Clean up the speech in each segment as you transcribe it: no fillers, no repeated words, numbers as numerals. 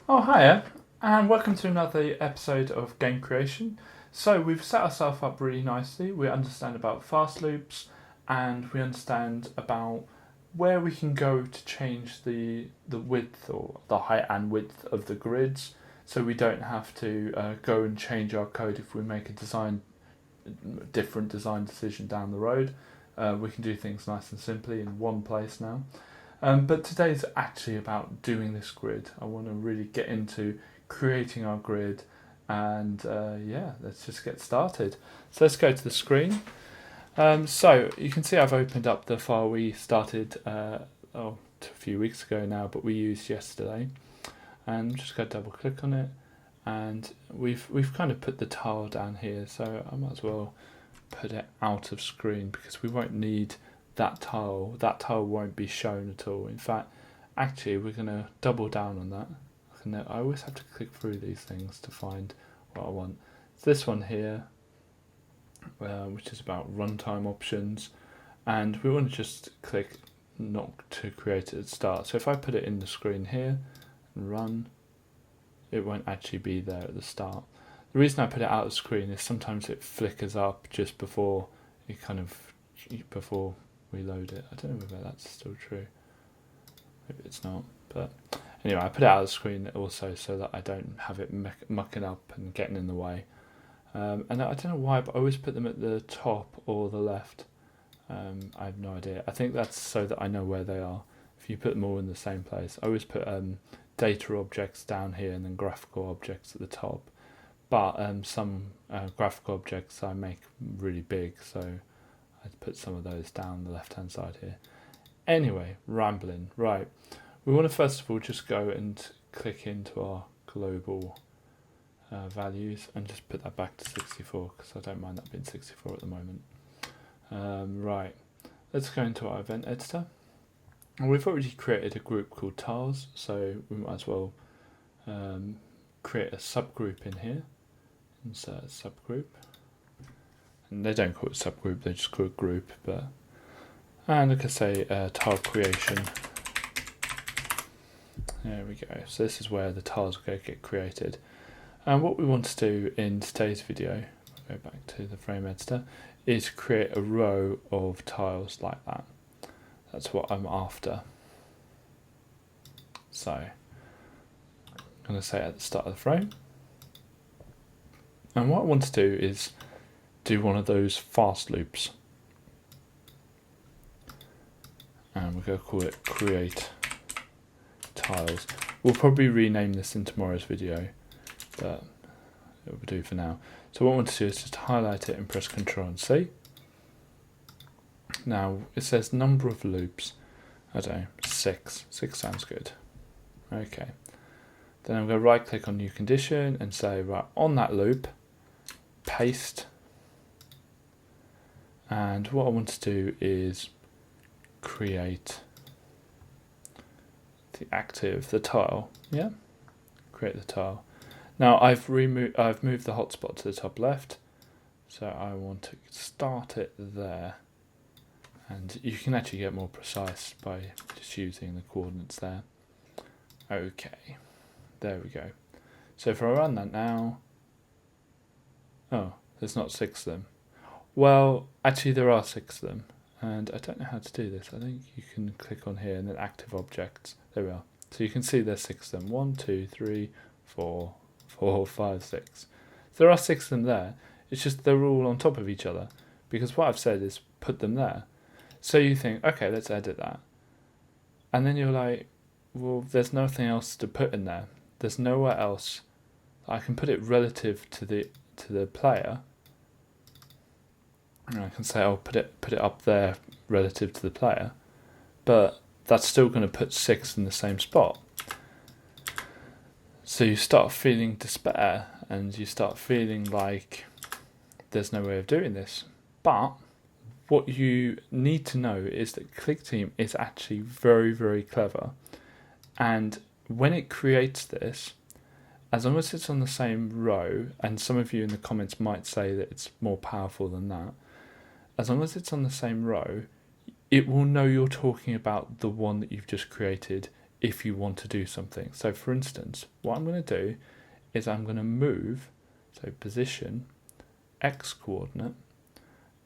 Oh, hiya, and welcome to another episode of Game Creation. So, we've set ourselves up really nicely. We understand about Fastloops, and we understand about where we can go to change the width or the height and width of the grids, so we don't have to go and change our code if we make different design decision down the road. We can do things nice and simply in one place now. But today's actually about doing this grid. I want to really get into creating our grid, and let's just get started. So let's go to the screen. So you can see I've opened up the file we started a few weeks ago now, but we used yesterday. And I'm just going to double click on it, and we've kind of put the tile down here, so I might as well put it out of screen because we won't need that tile. That tile won't be shown at all. In fact, actually, we're going to double down on that. I always have to click through these things to find what I want. It's this one here, which is about runtime options, and we want to just click not to create it at start. So if I put it in the screen here and run, it won't actually be there at the start. The reason I put it out of screen is sometimes it flickers up just before before we load it. I don't know whether that's still true. Maybe it's not, but anyway, I put it out of the screen also so that I don't have it mucking up and getting in the way. And I don't know why, but I always put them at the top or the left. I have no idea. I think that's so that I know where they are. If you put them all in the same place, I always put data objects down here and then graphical objects at the top. But some graphical objects I make really big, so I put some of those down the left hand side here. Anyway, rambling. Right, we want to first of all just go and click into our global values and just put that back to 64 because I don't mind that being 64 at the moment. Right, let's go into our event editor. And we've already created a group called tiles, so we might as well create a subgroup in here. Insert a subgroup. And they don't call it subgroup, they just call it group. And I could say tile creation. There we go. So this is where the tiles are going to get created. And what we want to do in today's video, I'll go back to the frame editor, is create a row of tiles like that. That's what I'm after. So I'm going to say at the start of the frame. And what I want to do is do one of those fast loops. And we're going to call it create tiles. We'll probably rename this in tomorrow's video, but it will do for now. So what I want to do is just highlight it and press Ctrl and C. Now it says number of loops. I don't know, 6. 6 sounds good. Okay. Then I'm going to right click on new condition and say, right, on that loop, paste. And what I want to do is create the tile. Yeah, create the tile. Now I've moved the hotspot to the top left, so I want to start it there. And you can actually get more precise by just using the coordinates there. Okay, there we go. So if I run that now, oh, there's not 6 of them. Well, actually there are 6 of them, and I don't know how to do this. I think you can click on here and then active objects. There we are. So you can see there's 6 of them. 1, 2, 3, 4, 5, 6. So there are 6 of them there. It's just they're all on top of each other because what I've said is put them there. So you think, okay, let's edit that. And then you're like, well, there's nothing else to put in there. There's nowhere else. I can put it relative to the player. And I can say I'll put it up there relative to the player, but that's still going to put 6 in the same spot. So you start feeling despair and you start feeling like there's no way of doing this. But what you need to know is that Clickteam is actually very, very clever. And when it creates this, as long as it's on the same row, and some of you in the comments might say that it's more powerful than that, as long as it's on the same row, it will know you're talking about the one that you've just created if you want to do something. So for instance, what I'm going to do is I'm going to move, so position, X coordinate,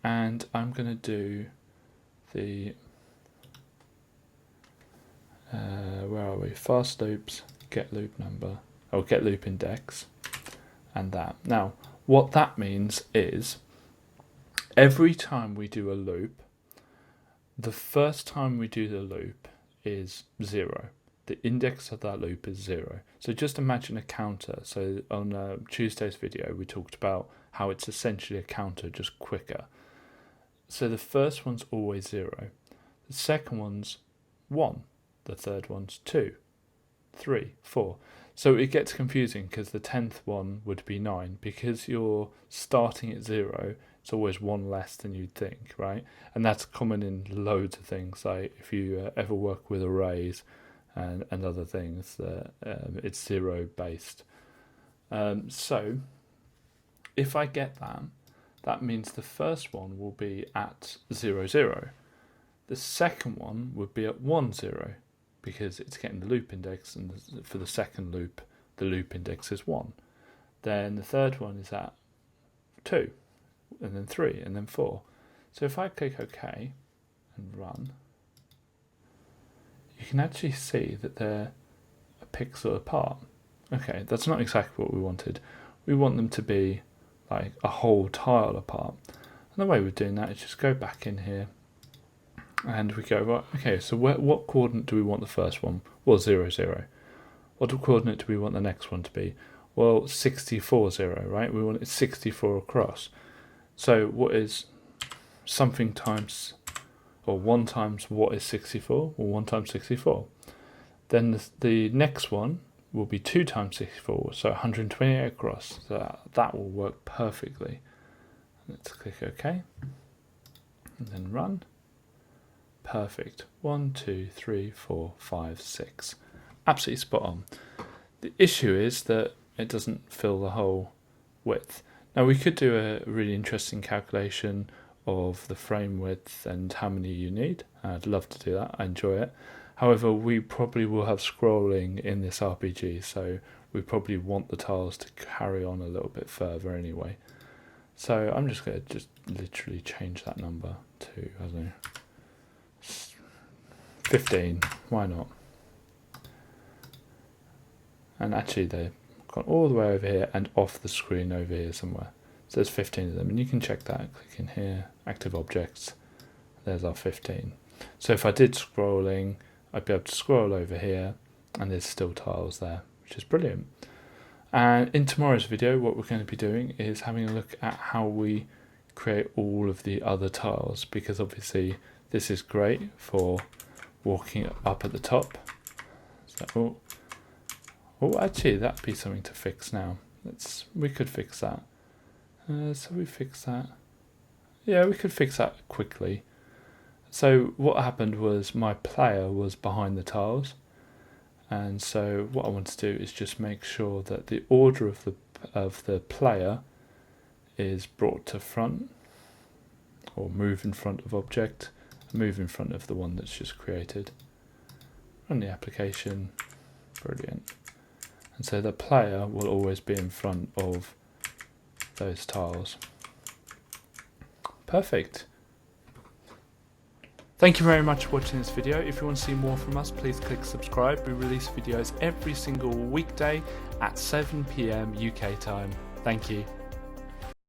and I'm going to do the, where are we, Fastloops, get loop number, or get loop index, and that. Now, what that means is every time we do a loop, the first time we do the loop is 0. The index of that loop is 0. So just imagine a counter. So on Tuesday's video, we talked about how it's essentially a counter, just quicker. So the first one's always 0. The second one's 1. The third one's 2, 3, 4. So it gets confusing because the 10th one would be 9. Because you're starting at 0, it's always 1 less than you'd think, right? And that's common in loads of things. Like if you ever work with arrays and other things, it's 0 based. So if I get that, that means the first one will be at 0, 0. The second one would be at 1, 0, because it's getting the loop index, and for the second loop, the loop index is 1. Then the third one is at 2, and then 3, and then 4. So if I click OK and run, you can actually see that they're a pixel apart. Okay, that's not exactly what we wanted. We want them to be like a whole tile apart. And the way we're doing that is just go back in here and we go, right, okay, so what coordinate do we want the first one? Well, 0, 0. What coordinate do we want the next one to be? Well, 64, 0, right? We want it 64 across. So what is something times, or 1 times what is 64? Well, 1 times 64. Then the next one will be 2 times 64, so 128 across. So that will work perfectly. Let's click OK, and then run. Perfect. 1, 2, 3, 4, 5, 6. Absolutely spot on. The issue is that it doesn't fill the whole width. Now we could do a really interesting calculation of the frame width and how many you need. I'd love to do that. I enjoy it. However, we probably will have scrolling in this RPG, so we probably want the tiles to carry on a little bit further anyway. So I'm just going to just literally change that number to, I don't know, 15. Why not? And actually they've gone all the way over here and off the screen over here somewhere. So there's 15 of them, and you can check that. Click in here, active objects. There's our 15. So if I did scrolling, I'd be able to scroll over here and there's still tiles there, which is brilliant. And in tomorrow's video, what we're going to be doing is having a look at how we create all of the other tiles, because obviously this is great for walking up at the top. So, oh, actually that'd be something to fix now. We could fix that. So we fix that. Yeah, we could fix that quickly. So what happened was my player was behind the tiles, and so what I want to do is just make sure that the order of the player is brought to front, or move in front of object, move in front of the one that's just created. Run the application, brilliant. And so the player will always be in front of those tiles. Perfect. Thank you very much for watching this video. If you want to see more from us, please click subscribe. We release videos every single weekday at 7 PM UK time. Thank you.